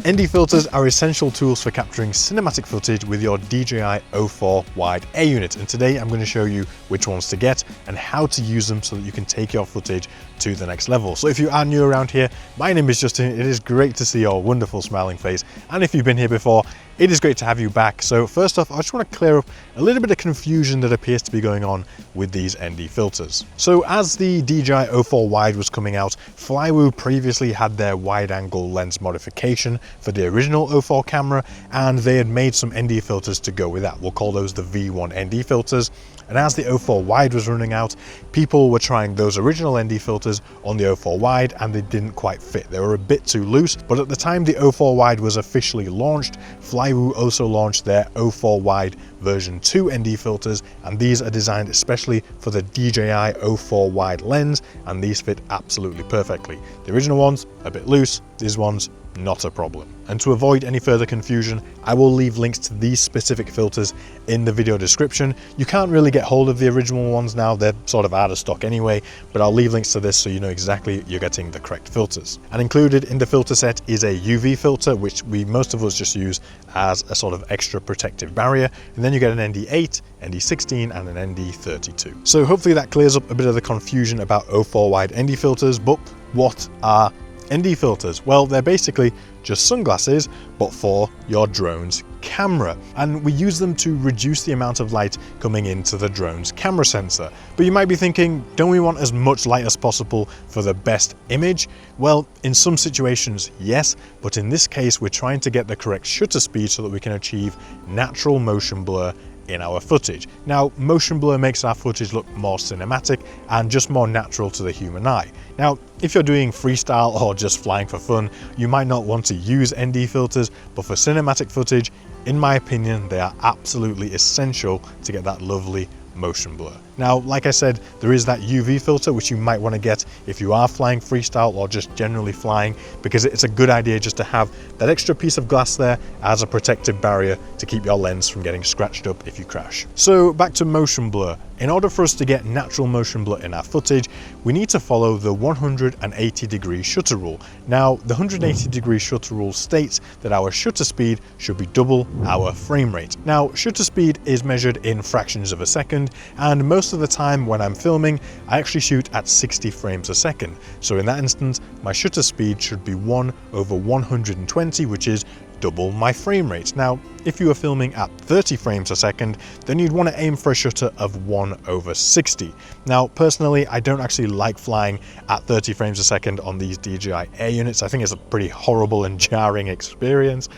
ND filters are essential tools for capturing cinematic footage with your DJI O4 wide A unit, and today I'm going to show you which ones to get and how to use them so that you can take your footage to the next level. So if you are new around here, my name is Justin. It is great to see your wonderful smiling face, and if you've been here before, it is great to have you back. So first off, I just want to clear up a little bit of confusion that appears to be going on with these ND filters. So as the DJI O4 wide was coming out, Flywoo previously had their wide angle lens modification for the original O4 camera, and they had made some ND filters to go with that. We'll call those the V1 ND filters. And as the O4 wide was running out, people were trying those original ND filters on the O4 wide and they didn't quite fit. They were a bit too loose, but at the time the O4 wide was officially launched, Flywoo also launched their O4 wide version 2 ND filters, and these are designed especially for the DJI O4 wide lens, and these fit absolutely perfectly. The original ones, a bit loose, these ones, not a problem. And to avoid any further confusion, I will leave links to these specific filters in the video description. You can't really get hold of the original ones now, they're sort of out of stock anyway, but I'll leave links to this so you know exactly you're getting the correct filters. And included in the filter set is a UV filter, which most of us just use as a sort of extra protective barrier, and then you get an ND8, ND16 and an ND32. So hopefully that clears up a bit of the confusion about O4 wide ND filters. But what are ND filters? Well, they're basically just sunglasses, but for your drone's camera. And we use them to reduce the amount of light coming into the drone's camera sensor. But you might be thinking, don't we want as much light as possible for the best image? Well, in some situations, yes, but in this case, we're trying to get the correct shutter speed so that we can achieve natural motion blur in our footage. Now, motion blur makes our footage look more cinematic and just more natural to the human eye. Now, if you're doing freestyle or just flying for fun, you might not want to use ND filters, but for cinematic footage, in my opinion, they are absolutely essential to get that lovely motion blur. Now, like I said, there is that UV filter which you might want to get if you are flying freestyle or just generally flying, because it's a good idea just to have that extra piece of glass there as a protective barrier to keep your lens from getting scratched up if you crash. So back to motion blur. In order for us to get natural motion blur in our footage, we need to follow the 180-degree shutter rule. Now, the 180-degree shutter rule states that our shutter speed should be double our frame rate. Now, shutter speed is measured in fractions of a second, and most of the time when I'm filming, I actually shoot at 60 frames a second. So in that instance, my shutter speed should be 1/120, which is double my frame rate. Now, if you are filming at 30 frames a second, then you'd want to aim for a shutter of 1/60. Now, personally, I don't actually like flying at 30 frames a second on these DJI Air units. I think it's a pretty horrible and jarring experience.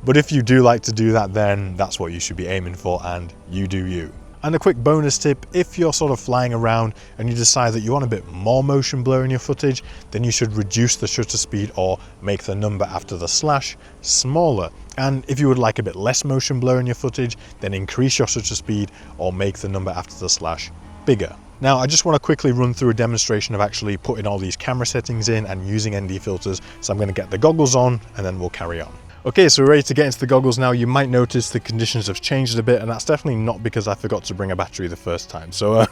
But if you do like to do that, then that's what you should be aiming for, and you do you. And a quick bonus tip, if you're sort of flying around and you decide that you want a bit more motion blur in your footage, then you should reduce the shutter speed or make the number after the slash smaller. And if you would like a bit less motion blur in your footage, then increase your shutter speed or make the number after the slash bigger. Now, I just want to quickly run through a demonstration of actually putting all these camera settings in and using ND filters. So I'm going to get the goggles on and then we'll carry on. Okay, so we're ready to get into the goggles now. You might notice the conditions have changed a bit, and that's definitely not because I forgot to bring a battery the first time. So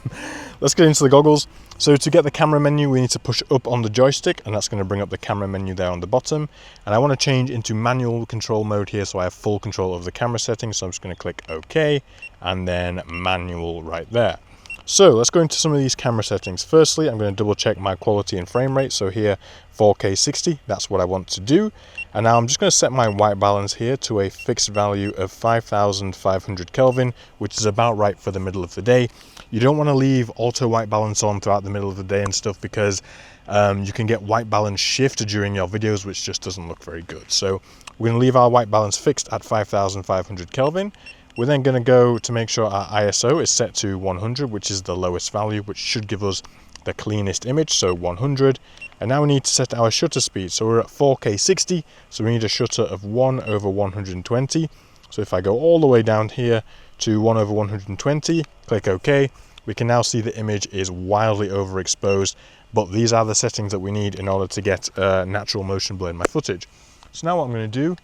let's get into the goggles. So to get the camera menu, we need to push up on the joystick, and that's going to bring up the camera menu there on the bottom. And I want to change into manual control mode here, so I have full control of the camera settings. So I'm just going to click OK, and then manual right there. So let's go into some of these camera settings. Firstly, I'm going to double check my quality and frame rate. So here, 4K 60, that's what I want to do. And now I'm just going to set my white balance here to a fixed value of 5,500 Kelvin, which is about right for the middle of the day. You don't want to leave auto white balance on throughout the middle of the day and stuff, because you can get white balance shift during your videos, which just doesn't look very good. So we're going to leave our white balance fixed at 5,500 Kelvin. We're then going to go to make sure our ISO is set to 100, which is the lowest value, which should give us the cleanest image, so 100. And now we need to set our shutter speed. So we're at 4K 60, so we need a shutter of 1/120. So if I go all the way down here to 1/120, click OK, we can now see the image is wildly overexposed, but these are the settings that we need in order to get natural motion blur in my footage. So now what I'm going to do,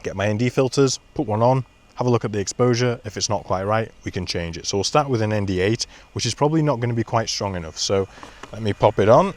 get my ND filters, put one on, have a look at the exposure. If it's not quite right, we can change it. So we'll start with an ND8, which is probably not going to be quite strong enough. So let me pop it on.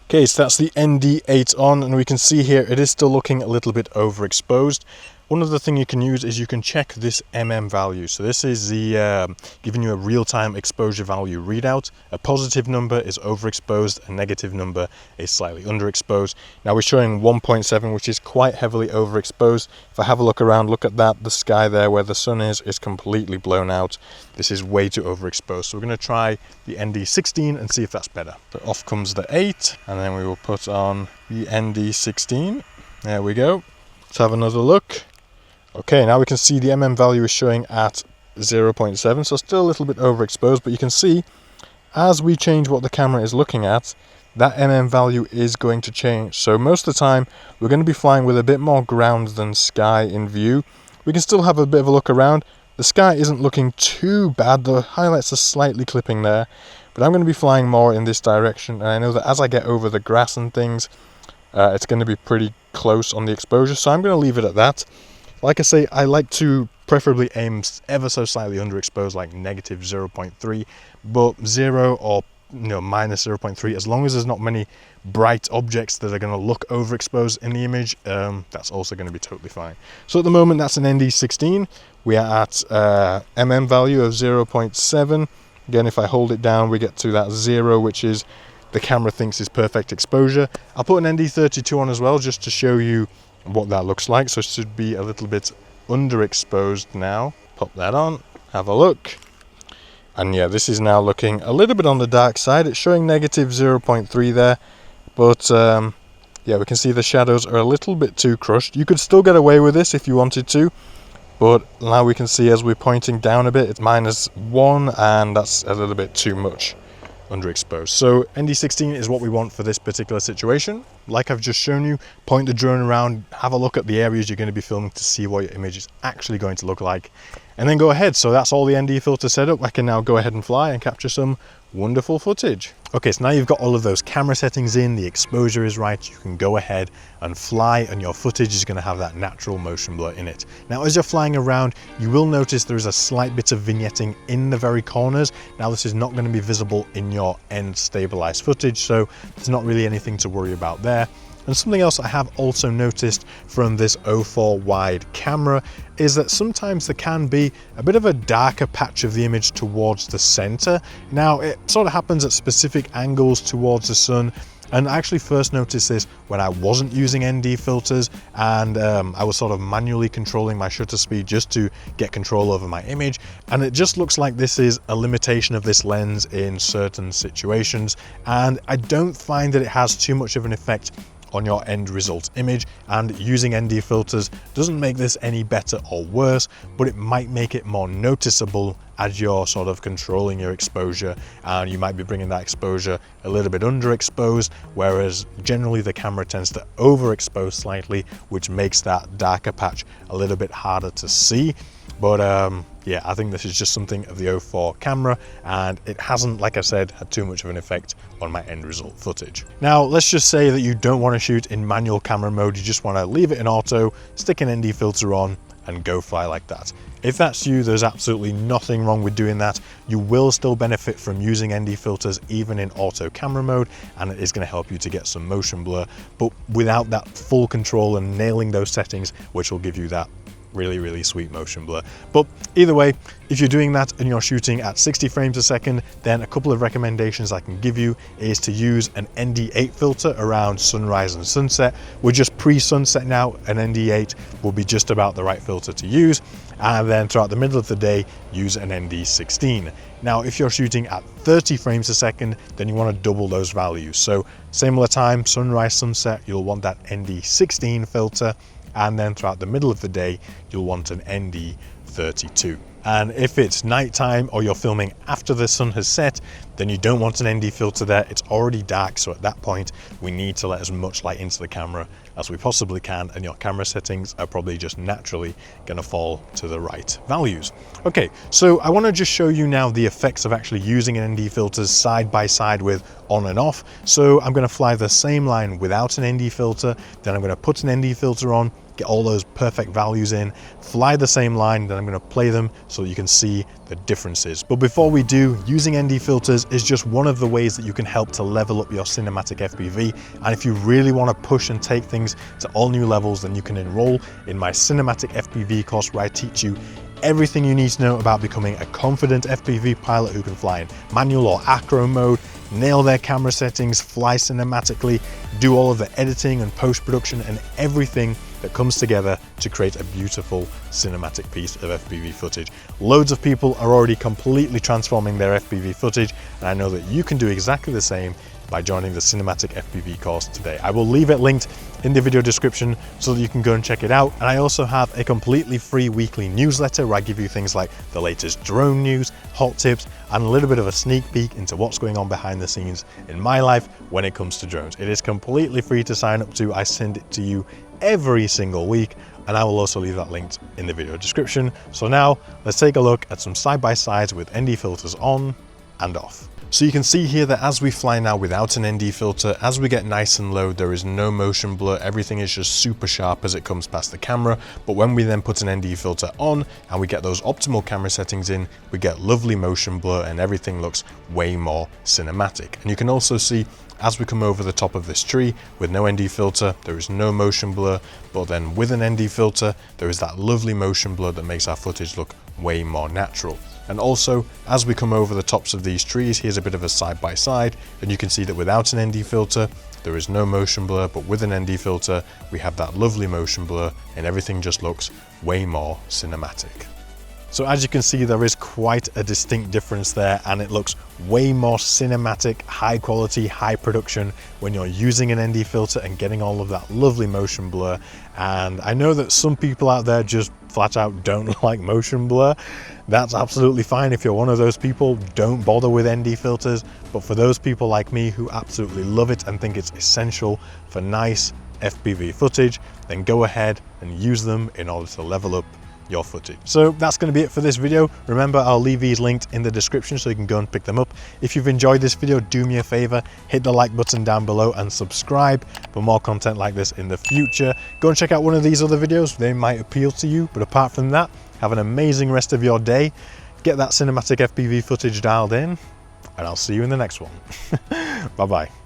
Okay, so that's the ND8 on, and we can see here it is still looking a little bit overexposed. One other thing you can use is you can check this value. So this is the giving you a real-time exposure value readout. A positive number is overexposed, a negative number is slightly underexposed. Now we're showing 1.7, which is quite heavily overexposed. If I have a look around, look at that, the sky there where the sun is completely blown out. This is way too overexposed. So we're going to try the ND16 and see if that's better. So off comes the 8, and then we will put on the ND16. There we go. Let's have another look. Okay, now we can see the value is showing at 0.7, so still a little bit overexposed, but you can see as we change what the camera is looking at, that value is going to change. So most of the time, we're going to be flying with a bit more ground than sky in view. We can still have a bit of a look around. The sky isn't looking too bad, the highlights are slightly clipping there, but I'm going to be flying more in this direction, and I know that as I get over the grass and things, it's going to be pretty close on the exposure, so I'm going to leave it at that. Like I say, I like to preferably aim ever so slightly underexposed, like negative 0.3, but 0 or minus 0.3, as long as there's not many bright objects that are going to look overexposed in the image, that's also going to be totally fine. So at the moment, that's an ND16. We are at value of 0.7. Again, if I hold it down, we get to that 0, which is the camera thinks is perfect exposure. I'll put an ND32 on as well, just to show you what that looks like. So it should be a little bit underexposed now. Pop that on, have a look, and yeah, this is now looking a little bit on the dark side. It's showing negative 0.3 there, but yeah, we can see the shadows are a little bit too crushed. You could still get away with this if you wanted to, but now we can see as we're pointing down a bit, it's -1, and that's a little bit too much underexposed. So ND16 is what we want for this particular situation. Like I've just shown you, point the drone around, have a look at the areas you're going to be filming to see what your image is actually going to look like, and then go ahead. So that's all the ND filter setup. I can now go ahead and fly and capture some wonderful footage. Okay, so now you've got all of those camera settings in, the exposure is right, you can go ahead and fly, and your footage is going to have that natural motion blur in it. Now as you're flying around, you will notice there is a slight bit of vignetting in the very corners. Now this is not going to be visible in your end stabilized footage, so there's not really anything to worry about there. And something else I have also noticed from this 04 wide camera is that sometimes there can be a bit of a darker patch of the image towards the center. Now it sort of happens at specific angles towards the sun, and I actually first noticed this when I wasn't using ND filters, and I was sort of manually controlling my shutter speed just to get control over my image, and it just looks like this is a limitation of this lens in certain situations, and I don't find that it has too much of an effect on your end result image, and using ND filters doesn't make this any better or worse, but it might make it more noticeable as you're sort of controlling your exposure, and you might be bringing that exposure a little bit underexposed, whereas generally the camera tends to overexpose slightly, which makes that darker patch a little bit harder to see. But yeah, I think this is just something of the 04 camera, and it hasn't, like I said, had too much of an effect on my end result footage. Now, let's just say that you don't want to shoot in manual camera mode, you just want to leave it in auto, stick an ND filter on, and go fly like that. If that's you, there's absolutely nothing wrong with doing that. You will still benefit from using ND filters even in auto camera mode, and it is going to help you to get some motion blur, but without that full control and nailing those settings, which will give you that really sweet motion blur. But either way, if you're doing that and you're shooting at 60 frames a second, then a couple of recommendations I can give you is to use an ND8 filter around sunrise and sunset. We're just pre-sunset now, an ND8 will be just about the right filter to use, and then throughout the middle of the day use an ND16. Now if you're shooting at 30 frames a second, then you want to double those values. So similar time, sunrise, sunset, you'll want that ND16 filter, and then throughout the middle of the day you'll want an ND32. And if it's nighttime or you're filming after the sun has set, then you don't want an ND filter there. It's already dark, so at that point we need to let as much light into the camera as we possibly can, and your camera settings are probably just naturally going to fall to the right values. Okay, so I want to just show you now the effects of actually using an ND filters side by side with on and off. So I'm going to fly the same line without an ND filter, then I'm going to put an ND filter on, get all those perfect values in, fly the same line, then I'm going to play them so that you can see the differences. But before we do, using ND filters is just one of the ways that you can help to level up your cinematic FPV. And if you really want to push and take things to all new levels, then you can enroll in my cinematic FPV course, where I teach you everything you need to know about becoming a confident FPV pilot who can fly in manual or acro mode, nail their camera settings, fly cinematically, do all of the editing and post-production and everything that comes together to create a beautiful cinematic piece of FPV footage. Loads of people are already completely transforming their FPV footage, and I know that you can do exactly the same by joining the Cinematic FPV course today. I will leave it linked in the video description so that you can go and check it out. And I also have a completely free weekly newsletter where I give you things like the latest drone news, hot tips, and a little bit of a sneak peek into what's going on behind the scenes in my life when it comes to drones. It is completely free to sign up to. I send it to you every single week, and I will also leave that linked in the video description. So now let's take a look at some side-by-sides with ND filters on and off. So you can see here that as we fly now without an ND filter, as we get nice and low, there is no motion blur. Everything is just super sharp as it comes past the camera. But when we then put an ND filter on and we get those optimal camera settings in, we get lovely motion blur and everything looks way more cinematic. And you can also see as we come over the top of this tree with no ND filter, there is no motion blur, but then with an ND filter, there is that lovely motion blur that makes our footage look way more natural. And also, as we come over the tops of these trees, here's a bit of a side-by-side, and you can see that without an ND filter, there is no motion blur, but with an ND filter, we have that lovely motion blur, and everything just looks way more cinematic. So as you can see, there is quite a distinct difference there, and it looks way more cinematic, high quality, high production when you're using an ND filter and getting all of that lovely motion blur. And I know that some people out there just flat out don't like motion blur. That's absolutely fine. If you're one of those people, don't bother with ND filters. But for those people like me who absolutely love it and think it's essential for nice FPV footage, then go ahead and use them in order to level up your footage. So that's going to be it for this video. Remember, I'll leave these linked in the description so you can go and pick them up. If you've enjoyed this video, do me a favor, hit the like button down below and subscribe for more content like this in the future. Go and check out one of these other videos, they might appeal to you. But apart from that, have an amazing rest of your day, get that cinematic FPV footage dialed in, and I'll see you in the next one. Bye bye.